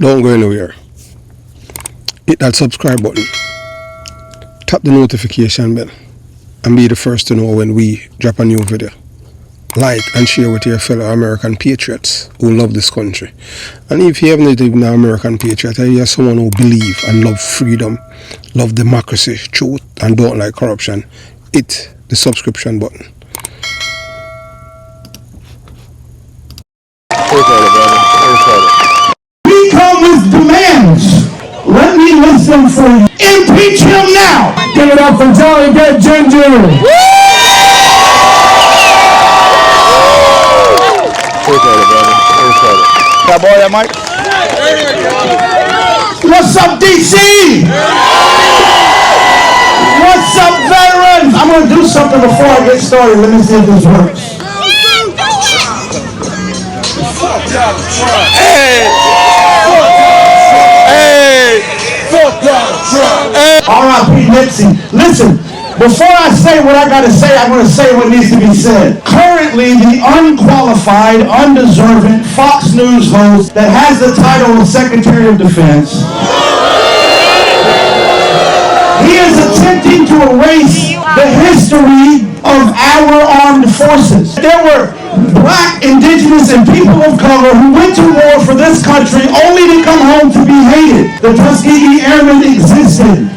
Don't go anywhere. Hit that subscribe button. Tap the notification bell and be the first to know when we drop a new video. Like and share with your fellow American patriots who love this country. And if you haven't even an American patriot, you're someone who believe and love freedom, love democracy, truth, and don't like corruption, hit the subscription button. We come with demands. Let me list them for you. Impeach him now. Give it up for Johnny Get Ginger. That boy, that Mike. What's up, DC? What's up, veterans? I'm going to do something before I get started. Let me see if this works. Hey! Hey! R.I.P. Nipsey. Listen, before I say what I got to say, I'm going to say what needs to be said. Currently, the unqualified, undeserving Fox News host that has the title of Secretary of Defense, he is attempting to erase the history of our armed forces. There were black, indigenous, and people of color who went to war for this country only to come home to be hated. The Tuskegee Airmen existed.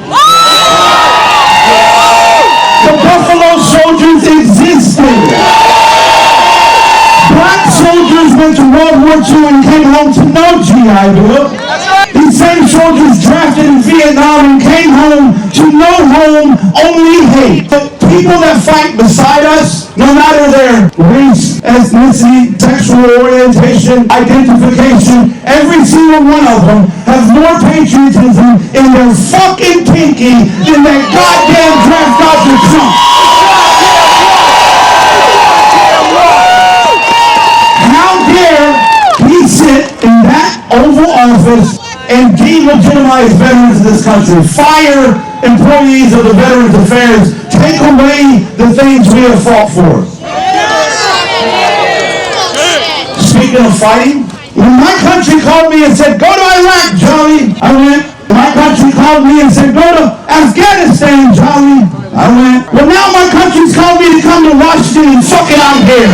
The Buffalo Soldiers existed. Black soldiers went to World War II and came home to no GI Bill. These same soldiers drafted in Vietnam and came home to no home, only hate. The people that fight beside us, no matter their race, ethnicity, sexual orientation, identification, every single one of them has more patriotism in their fucking pinky than that goddamn draft Dr. Trump. How dare he sit in that Oval Office and delegitimize veterans of this country, fire employees of the Veterans Affairs, take away the things we have fought for. Speaking of fighting, when my country called me and said, go to Iraq, Johnny, I went. My country called me and said, go to Afghanistan, Johnny, I went. Well, now my country's called me to come to Washington and fuck it, I'm here.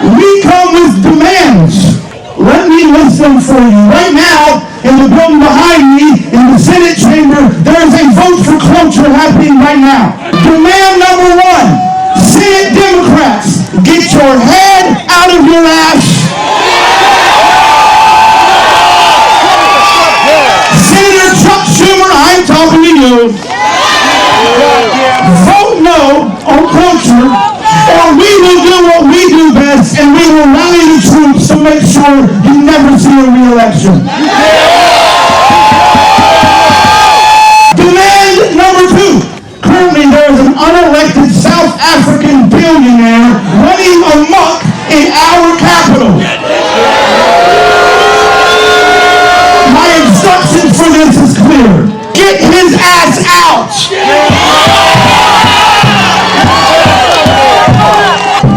We come with demands. Let me list them for you. Right now, in the building behind me, in the Senate chamber, there is a vote for cloture happening right now. Demand number one, Senate Democrats, get your head out of your ass. Senator Chuck Schumer, I'm talking to you. Vote no on cloture, or we will do what we do best, and we will rally the troops to make sure you never see a re-election. Demand number two. Currently, there is an unelected South African billionaire running amok in our capital. My instructions for this is clear. Get his ass out.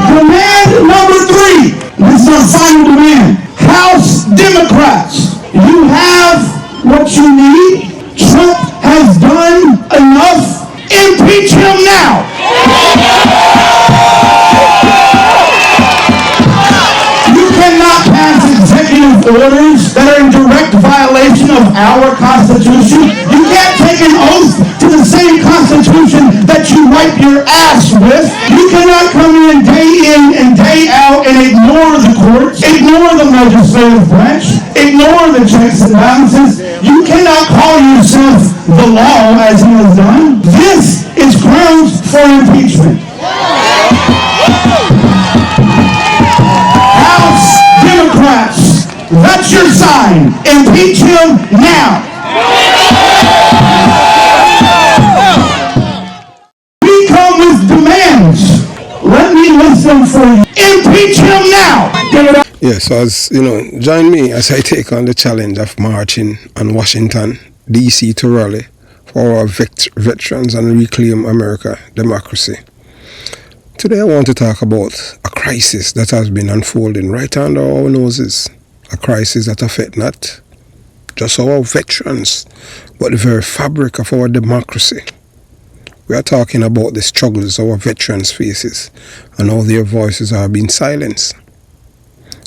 Demand number three. This is our final demand. House Democrats, you have what you need. Trump has done enough. Impeach him now. You cannot pass executive orders that are in direct violation of our Constitution. You can't take an oath to the same Constitution that you wipe your ass with. You cannot come in and day out and ignore the courts, ignore the legislative branch, ignore the checks and balances. You cannot call yourself the law as he has done. This is grounds for impeachment. House Democrats, that's your sign. Impeach him now. We come with demands. Let me list them for you. Impeach him now. Yes, as you know, join me as I take on the challenge of marching on Washington, D.C. to rally for our veterans and reclaim America democracy. Today I want to talk about a crisis that has been unfolding right under our noses. A crisis that affects not just our veterans, but the very fabric of our democracy. We are talking about the struggles our veterans faces and how their voices are being silenced.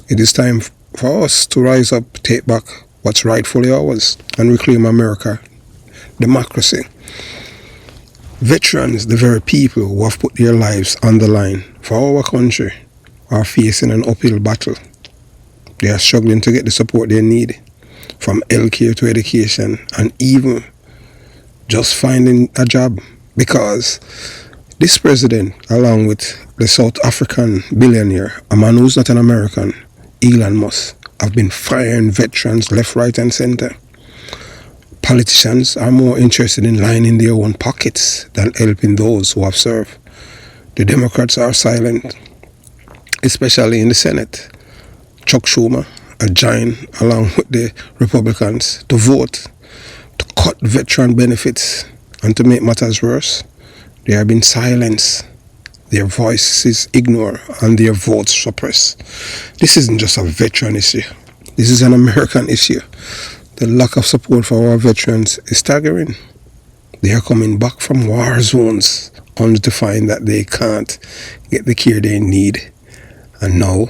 It is time for us to rise up, take back what's rightfully ours, and reclaim America, democracy. Veterans, the very people who have put their lives on the line for our country, are facing an uphill battle. They are struggling to get the support they need, from healthcare to education, and even just finding a job. Because this president, along with the South African billionaire, a man who's not an American, Elon Musk, have been firing veterans left, right, and center. Politicians are more interested in lining their own pockets than helping those who have served. The Democrats are silent, especially in the Senate. Chuck Schumer, a giant along with the Republicans, to vote to cut veteran benefits, and to make matters worse, they have been silenced, their voices ignored, and their votes suppressed. This isn't just a veteran issue. This is an American issue. The lack of support for our veterans is staggering. They are coming back from war zones only to find that they can't get the care they need. And now,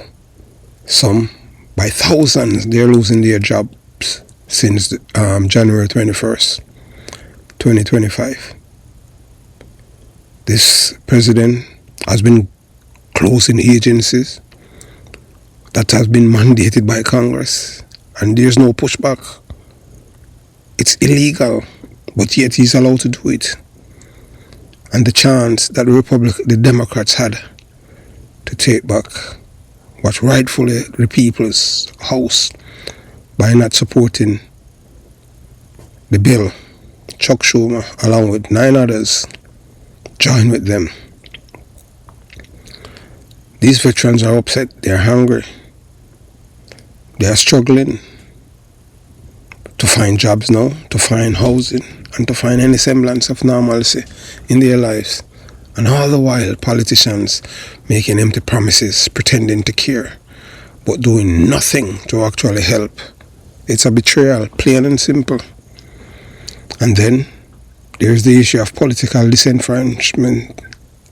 some, by thousands, they're losing their jobs since January 21st, 2025. This president has been closing agencies that has been mandated by Congress, and there's no pushback. It's illegal, but yet he's allowed to do it. And the chance that the Democrats had to take back what rightfully the people's house by not supporting the bill, Chuck Schumer, along with 9 others, joined with them. These veterans are upset, they're hungry, they are struggling to find jobs now, to find housing, and to find any semblance of normalcy in their lives. And all the while, politicians making empty promises, pretending to care, but doing nothing to actually help. It's a betrayal, plain and simple. And then there's the issue of political disenfranchisement.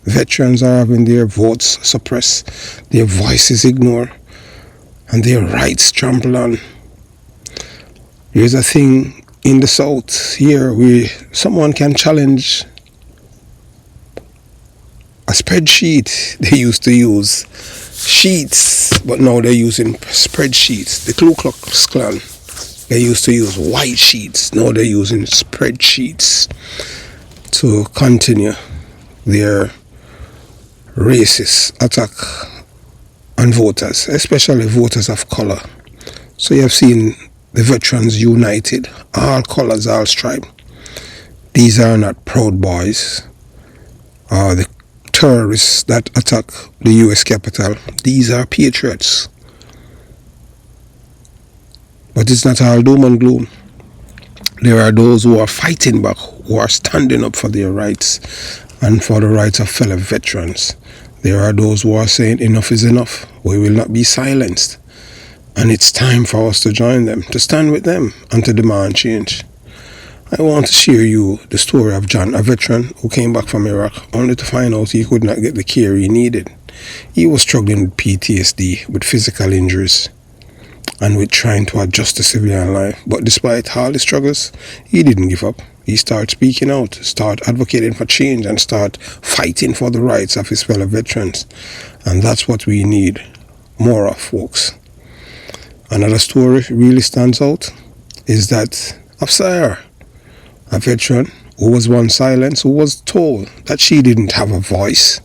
Veterans are having their votes suppressed, their voices ignored, and their rights trampled on. There's a thing in the South here where someone can challenge a spreadsheet. They used to use sheets, but now they're using spreadsheets. The Ku Klux Klan, they used to use white sheets. Now they're using spreadsheets to continue their racist attack on voters, especially voters of color. So you have seen the veterans united, all colors, all stripes. These are not Proud Boys or the terrorists that attack the US Capitol. These are patriots. But it's not all doom and gloom. There are those who are fighting back, who are standing up for their rights and for the rights of fellow veterans. There are those who are saying enough is enough. We will not be silenced. And it's time for us to join them, to stand with them, and to demand change. I want to share you the story of John, a veteran who came back from Iraq only to find out he could not get the care he needed. He was struggling with PTSD, with physical injuries, and with trying to adjust to civilian life. But despite all the struggles, he didn't give up. He started speaking out, started advocating for change, and started fighting for the rights of his fellow veterans. And that's what we need more of, folks. Another story really stands out is that of Sarah, a veteran who was once silenced, who was told that she didn't have a voice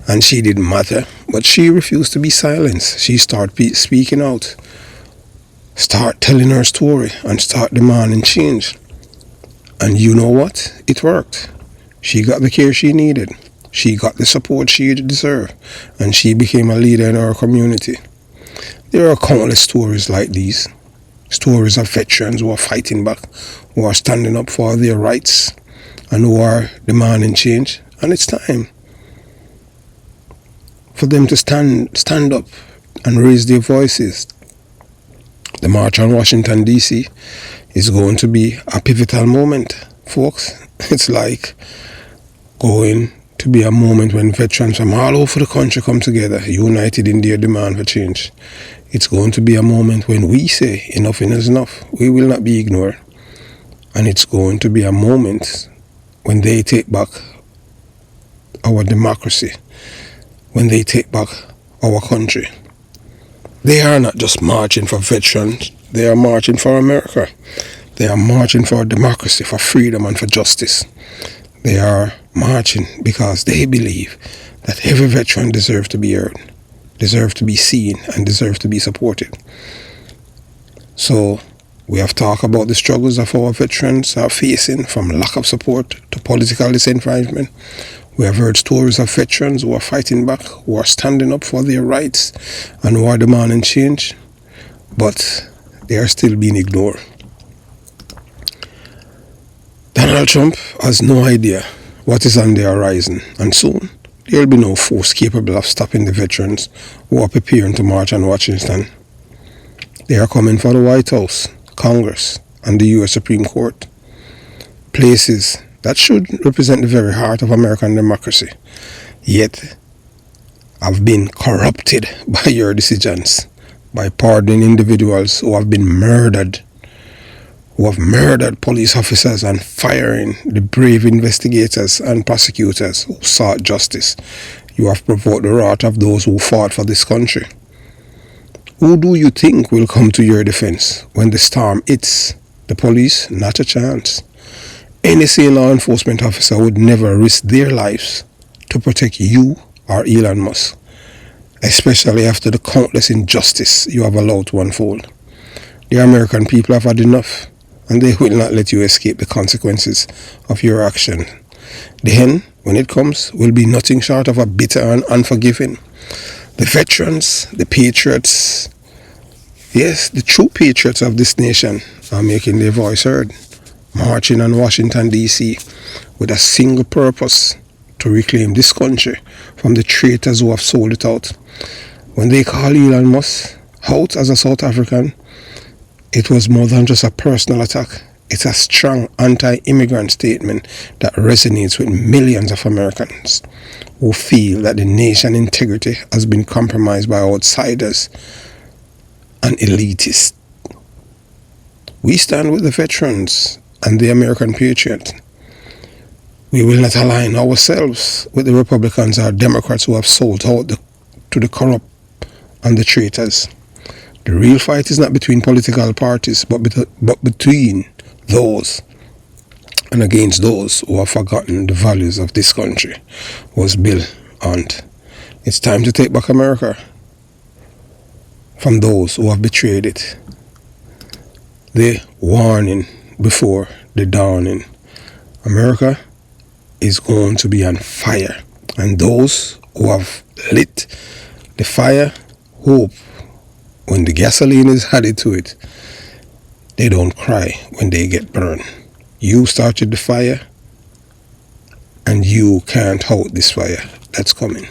and she didn't matter, but she refused to be silenced. She started speaking out, start telling her story, and start demanding change. And you know what? It worked. She got the care she needed. She got the support she deserved, and she became a leader in our community. There are countless stories like these. Stories of veterans who are fighting back, who are standing up for their rights, and who are demanding change. And it's time. for them to stand up and raise their voices. The march on Washington, D.C. is going to be a pivotal moment, folks. It's like going to be a moment when veterans from all over the country come together, united in their demand for change. It's going to be a moment when we say enough is enough. We will not be ignored. And it's going to be a moment when they take back our democracy, when they take back our country. They are not just marching for veterans, they are marching for America. They are marching for democracy, for freedom and for justice. They are marching because they believe that every veteran deserves to be heard, deserves to be seen, and deserves to be supported. So we have talked about the struggles of our veterans are facing, from lack of support to political disenfranchisement. We have heard stories of veterans who are fighting back, who are standing up for their rights, and who are demanding change, but they are still being ignored. Donald Trump has no idea what is on the horizon, and soon there will be no force capable of stopping the veterans who are preparing to march on Washington. They are coming for the White House, Congress, and the U.S. Supreme Court, places that should represent the very heart of American democracy, yet have been corrupted by your decisions, by pardoning individuals who have been murdered, who have murdered police officers and firing the brave investigators and prosecutors who sought justice. You have provoked the wrath of those who fought for this country. Who do you think will come to your defense when the storm hits? The police? Not a chance. Any sane law enforcement officer would never risk their lives to protect you or Elon Musk, especially after the countless injustice you have allowed to unfold. The American people have had enough, and they will not let you escape the consequences of your action. The end, when it comes, will be nothing short of a bitter and unforgiving. The veterans, the patriots, yes, the true patriots of this nation are making their voice heard, marching on Washington, D.C. with a single purpose: to reclaim this country from the traitors who have sold it out. When they call Elon Musk out as a South African, it was more than just a personal attack. It's a strong anti-immigrant statement that resonates with millions of Americans who feel that the nation's integrity has been compromised by outsiders and elitists. We stand with the veterans and the American patriot. We will not align ourselves with the Republicans or Democrats who have sold out to the corrupt and the traitors. The real fight is not between political parties, but between those and against those who have forgotten the values of this country was built on. It's time to take back America from those who have betrayed it. The warning before the dawning. America is going to be on fire, and those who have lit the fire hope when the gasoline is added to it, they don't cry when they get burned. You started the fire, and you can't hold this fire that's coming.